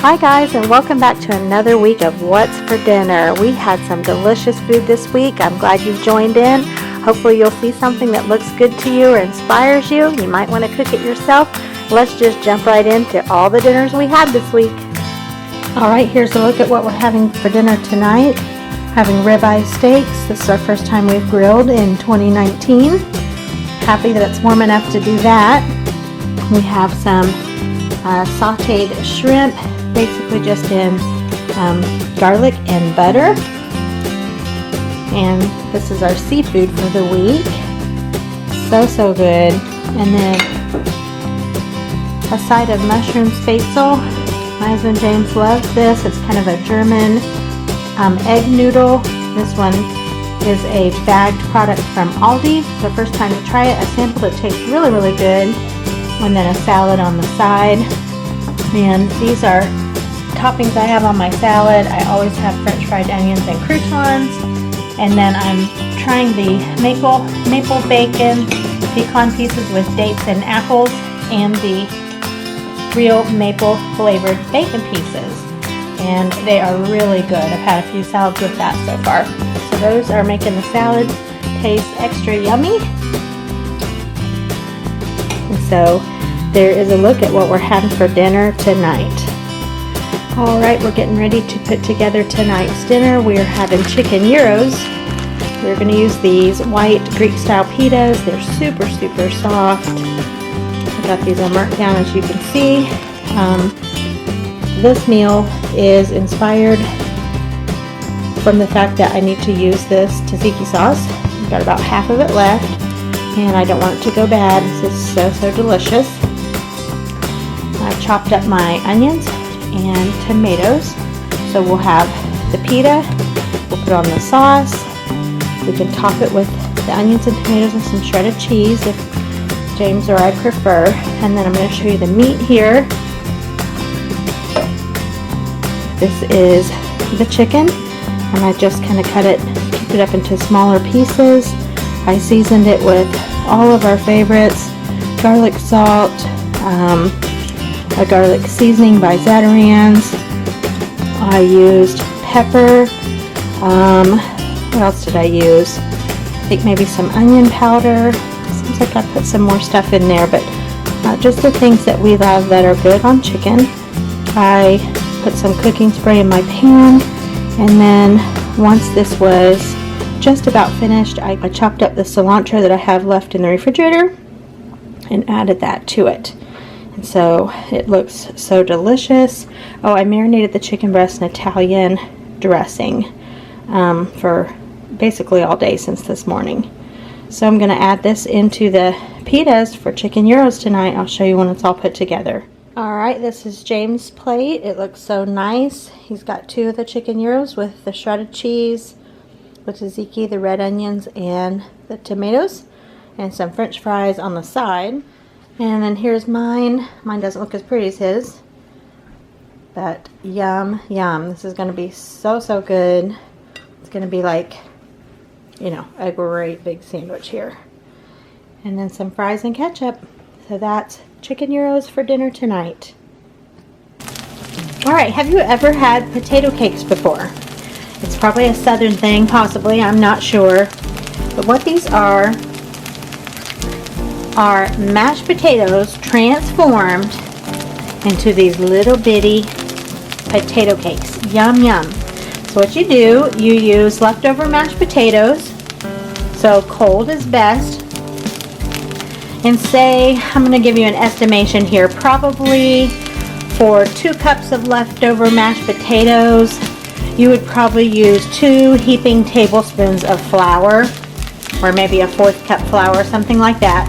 Hi guys, and welcome back to another week of What's for Dinner. We had some delicious food this week. I'm glad you've joined in. Hopefully you'll see something that looks good to you or inspires you. You might want to cook it yourself. Let's just jump right into all the dinners we had this week. Alright, here's a look at what we're having for dinner tonight. Having ribeye steaks. This is our first time we've grilled in 2019. Happy that it's warm enough to do that. We have some sauteed shrimp, basically just in garlic and butter. And this is our seafood for the week. So good. And then a side of mushroom spatzel. My husband James loves this. It's kind of a German egg noodle. This one is a bagged product from Aldi. The first time to try it, I sampled it. Tastes really good. And then a salad on the side. And these are toppings I have on my salad. I always have French fried onions and croutons. And then I'm trying the maple bacon pecan pieces with dates and apples, and the real maple flavored bacon pieces. And they are really good. I've had a few salads with that so far. So those are making the salad taste extra yummy. And so there is a look at what we're having for dinner tonight. Alright, we're getting ready to put together tonight's dinner. We're having chicken gyros. We're going to use these white Greek style pitas. They're super soft. I got these all marked down, as you can see. This meal is inspired from the fact that I need to use this tzatziki sauce. I've got about half of it left, and I don't want it to go bad. This is so delicious. I've chopped up my onions and tomatoes. So we'll have the pita, we'll put on the sauce, we can top it with the onions and tomatoes and some shredded cheese if James or I prefer. And then I'm going to show you the meat here. This is the chicken, and I just kind of cut it up into smaller pieces. I seasoned it with all of our favorites: garlic salt, a garlic seasoning by Zatarain's. I used pepper. What else did I use? I think maybe some onion powder. Seems like I put some more stuff in there, but just the things that we love that are good on chicken. I put some cooking spray in my pan, and then once this was just about finished, I chopped up the cilantro that I have left in the refrigerator and added that to it. And so it looks so delicious. Oh, I marinated the chicken breast in Italian dressing for basically all day since this morning. So I'm going to add this into the pitas for chicken gyros tonight. I'll show you when it's all put together. Alright, this is James' plate. It looks so nice. He's got two of the chicken gyros with the shredded cheese, the tzatziki, the red onions, and the tomatoes, and some french fries on the side. And then here's mine. Mine doesn't look as pretty as his, but yum. This is going to be so good. It's going to be like, you know, a great big sandwich here. And then some fries and ketchup. So that's chicken gyros for dinner tonight. Alright, have you ever had potato cakes before? It's probably a southern thing, possibly, I'm not sure. But what these are mashed potatoes transformed into these little bitty potato cakes. Yum. So what you do, you use leftover mashed potatoes, so cold is best. And say, I'm going to give you an estimation here, probably for 2 cups of leftover mashed potatoes, you would probably use 2 heaping tablespoons of flour, or maybe a 1/4 cup flour, something like that.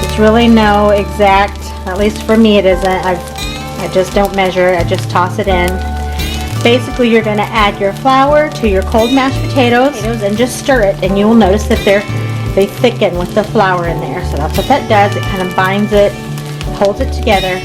It's really no exact, at least for me it isn't. I just don't measure, I just toss it in. Basically, you're going to add your flour to your cold mashed potatoes and just stir it, and you will notice that they thicken with the flour in there. So that's what that does. It kind of binds it, holds it together.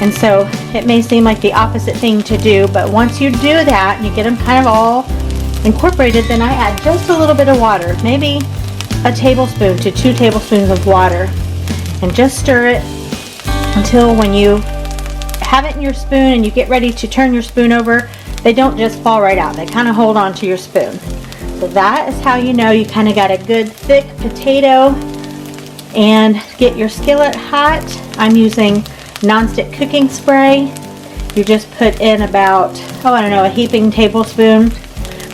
And so it may seem like the opposite thing to do, but once you do that and you get them kind of all incorporated, then I add just a little bit of water, maybe a tablespoon to 2 tablespoons of water, and just stir it until when you have it in your spoon and you get ready to turn your spoon over, they don't just fall right out. They kind of hold on to your spoon. So that is how you know you kind of got a good thick potato. And get your skillet hot. I'm using nonstick cooking spray. You just put in about, a heaping tablespoon.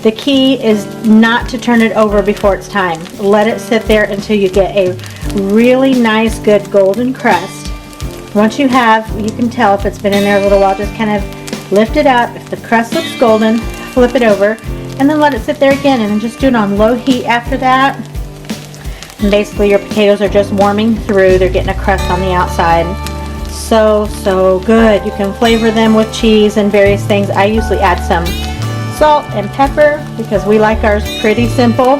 The key is not to turn it over before it's time. Let it sit there until you get a really nice, good golden crust. Once you have, you can tell if it's been in there a little while, just kind of lift it up. If the crust looks golden, flip it over, and then let it sit there again, and then just do it on low heat after that. And basically your potatoes are just warming through. They're getting a crust on the outside. So good. You can flavor them with cheese and various things. I usually add some salt and pepper because we like ours pretty simple.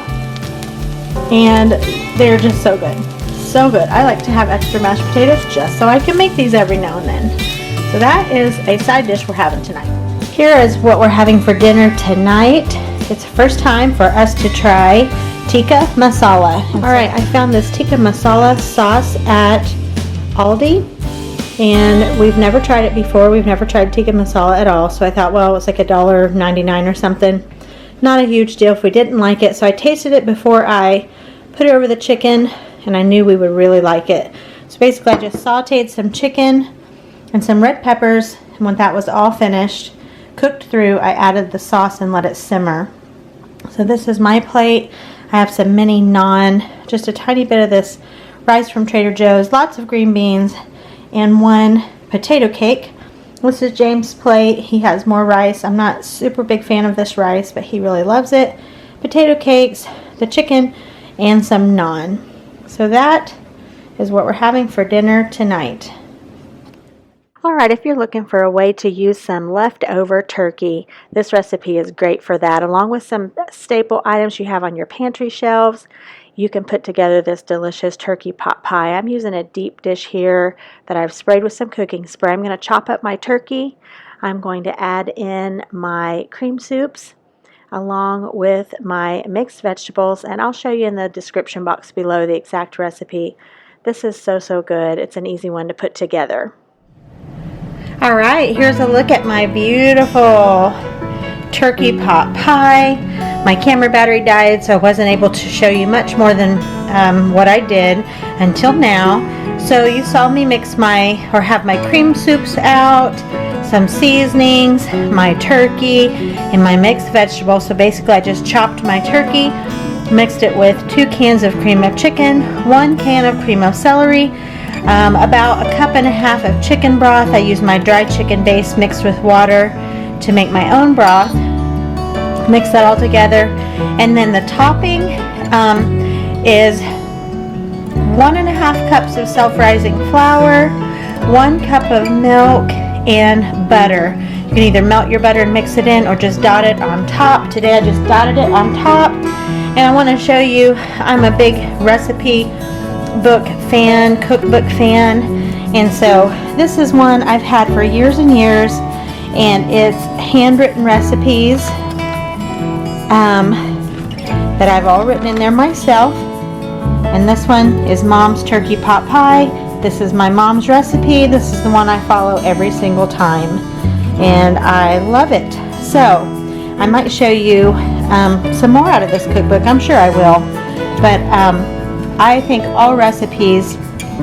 And they're just so good. So good. I like to have extra mashed potatoes just so I can make these every now and then. So that is a side dish we're having tonight. Here is what we're having for dinner tonight. It's the first time for us to try tikka masala. Alright, I found this tikka masala sauce at Aldi, and we've never tried it before. We've never tried tikka masala at all, so I thought, well, it was like $1.99 or something. Not a huge deal if we didn't like it, so I tasted it before I put it over the chicken, and I knew we would really like it. So basically I just sauteed some chicken and some red peppers, and when that was all finished, cooked through, I added the sauce and let it simmer. So this is my plate. I have some mini naan, just a tiny bit of this rice from Trader Joe's, lots of green beans, and one potato cake. This is James' plate. He has more rice. I'm not super big fan of this rice, but he really loves it. Potato cakes, the chicken, and some naan. So that is what we're having for dinner tonight. Alright, if you're looking for a way to use some leftover turkey, this recipe is great for that. Along with some staple items you have on your pantry shelves, you can put together this delicious turkey pot pie. I'm using a deep dish here that I've sprayed with some cooking spray. I'm going to chop up my turkey. I'm going to add in my cream soups along with my mixed vegetables, and I'll show you in the description box below the exact recipe. This is so good. It's an easy one to put together. Alright, here's a look at my beautiful turkey pot pie. My camera battery died, so I wasn't able to show you much more than what I did until now. So you saw me have my cream soups out, some seasonings, my turkey, and my mixed vegetables. So basically I just chopped my turkey, mixed it with 2 cans of cream of chicken, 1 can of cream of celery, about 1.5 cups of chicken broth. I use my dry chicken base mixed with water to make my own broth. Mix that all together, and then the topping is 1.5 cups of self-rising flour, 1 cup of milk, and butter. You can either melt your butter and mix it in or just dot it on top. Today I just dotted it on top, and I want to show you, I'm a big recipe book fan, cookbook fan, and so this is one I've had for years and years, and it's handwritten recipes that I've all written in there myself. And this one is Mom's Turkey Pot Pie. This is my mom's recipe. This is the one I follow every single time, and I love it. So I might show you some more out of this cookbook. I'm sure I will, but I think all recipes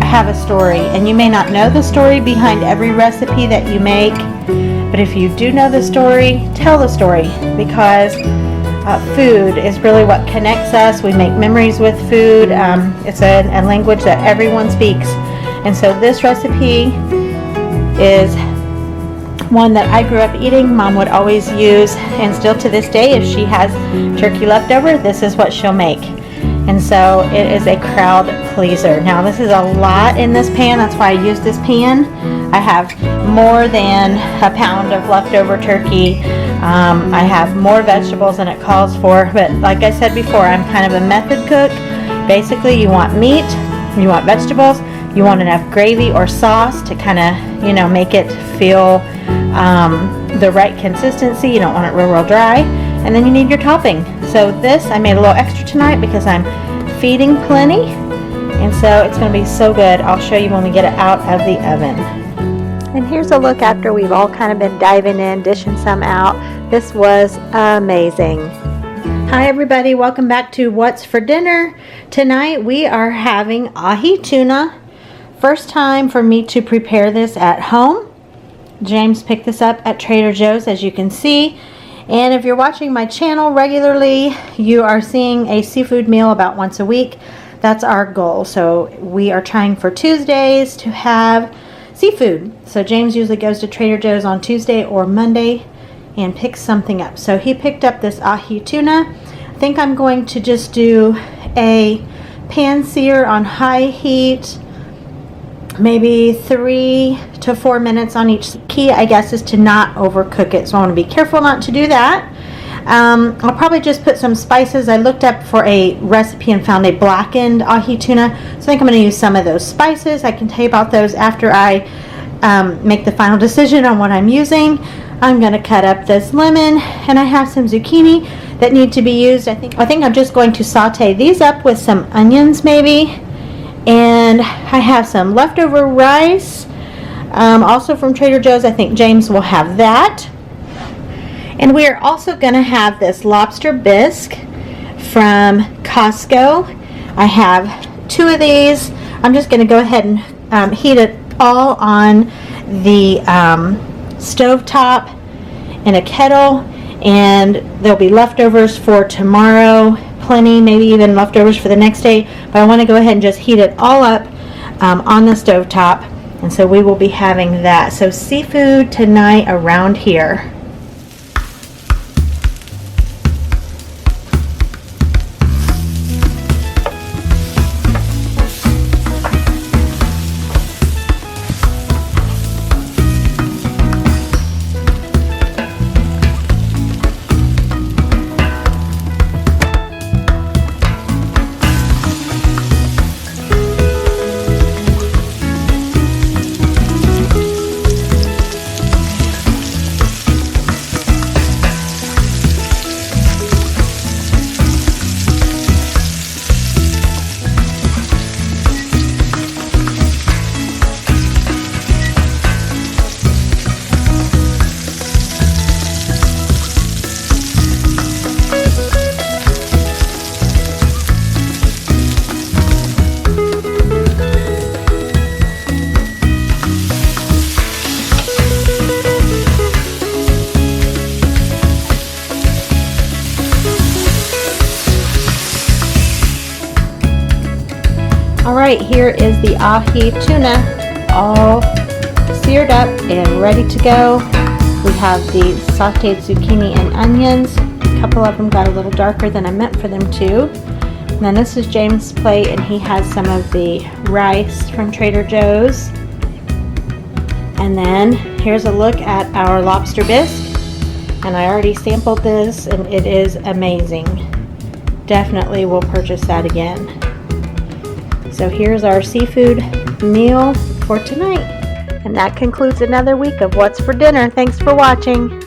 have a story, and you may not know the story behind every recipe that you make, but if you do know the story, tell the story, because food is really what connects us. We make memories with food. It's a language that everyone speaks, and so this recipe is one that I grew up eating. Mom would always use, and still to this day, if she has turkey left over, this is what she'll make. And so it is a crowd pleaser. Now this is a lot in this pan, that's why I use this pan. I have more than 1 pound of leftover turkey. I have more vegetables than it calls for, but like I said before, I'm kind of a method cook. Basically, you want meat, you want vegetables, you want enough gravy or sauce to kind of, make it feel the right consistency. You don't want it real dry. And then you need your topping. So this, I made a little extra tonight because I'm feeding plenty. And so it's going to be so good. I'll show you when we get it out of the oven. And here's a look after we've all kind of been diving in, dishing some out. This was amazing. Hi everybody, welcome back to What's for Dinner. Tonight we are having ahi tuna. First time for me to prepare this at home. James picked this up at Trader Joe's, as you can see. And if you're watching my channel regularly, you are seeing a seafood meal about once a week. That's our goal. So we are trying for Tuesdays to have seafood. So James usually goes to Trader Joe's on Tuesday or Monday and picks something up. So he picked up this ahi tuna. I think I'm going to just do a pan sear on high heat, maybe 3 to 4 minutes on each. Key, I guess, is to not overcook it, so I want to be careful not to do that. I'll probably just put some spices. I looked up for a recipe and found a blackened ahi tuna, so I think I'm going to use some of those spices. I can tell you about those after I make the final decision on what I'm using. I'm going to cut up this lemon, and I have some zucchini that need to be used. I think I'm just going to saute these up with some onions maybe, and I have some leftover rice, also from Trader Joe's. I think James will have that. And we are also going to have this lobster bisque from Costco. I have 2 of these. I'm just going to go ahead and heat it all on the stove top in a kettle, and there'll be leftovers for tomorrow, plenty, maybe even leftovers for the next day. But I want to go ahead and just heat it all up on the stove top, and so we will be having that. So seafood tonight around here. Alright, here is the ahi tuna all seared up and ready to go. We have the sauteed zucchini and onions. A couple of them got a little darker than I meant for them to. And then this is James' plate, and he has some of the rice from Trader Joe's. And then here's a look at our lobster bisque. And I already sampled this, and it is amazing. Definitely will purchase that again. So here's our seafood meal for tonight. And that concludes another week of What's for Dinner. Thanks for watching.